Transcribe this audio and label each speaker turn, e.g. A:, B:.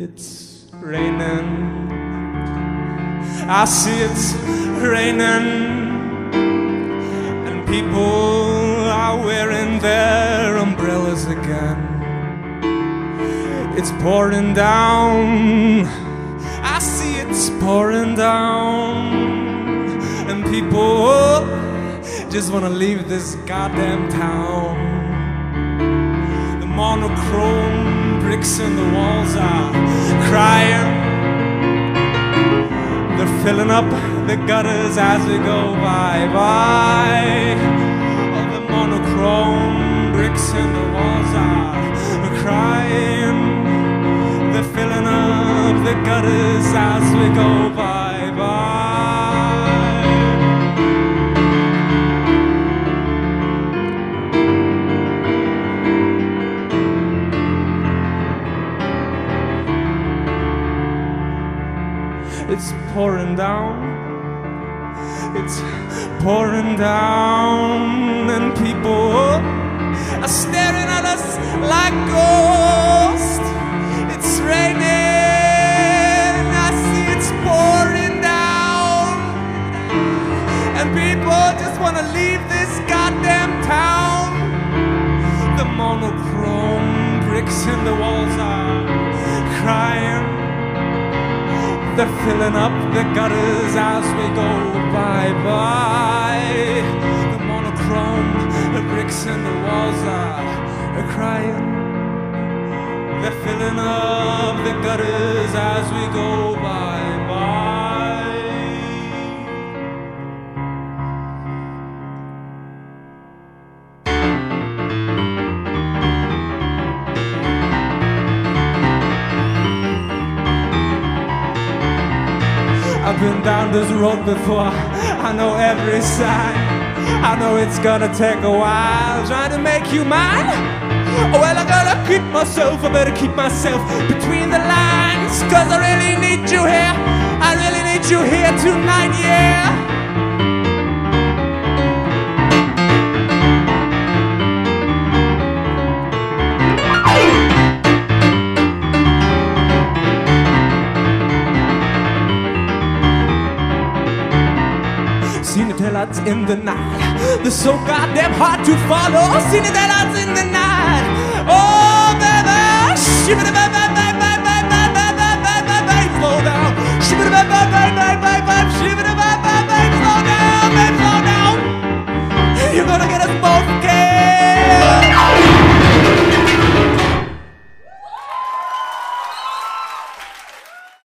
A: It's raining, I see it's raining, and people are wearing their umbrellas again. It's pouring down, I see it's pouring down, and people just wanna leave this goddamn town. The monochrome bricks in the walls are crying. They're filling up the gutters as we go by. Oh, the monochrome bricks in the walls are crying. They're filling up the gutters as we go by. It's pouring down, it's pouring down, and people are staring at us like ghosts. It's raining, I see it's pouring down, and people just want to leave this goddamn town. The monochrome bricks in the walls are crying. They're filling up the gutters as we go by. The monochrome, the bricks and the walls are crying. They're filling up the gutters as we go by. I've been down this road before, I know every sign. I know it's gonna take a while trying to make you mine. Oh well, I gotta keep myself, I better keep myself between the lines. Cause I really need you here, I really need you here tonight, yeah. Seen the taillights in the night, they're so goddamn hard to follow. Seen the taillights in the night, oh baby, shiver the bye, slow down, shiver the bye, shiver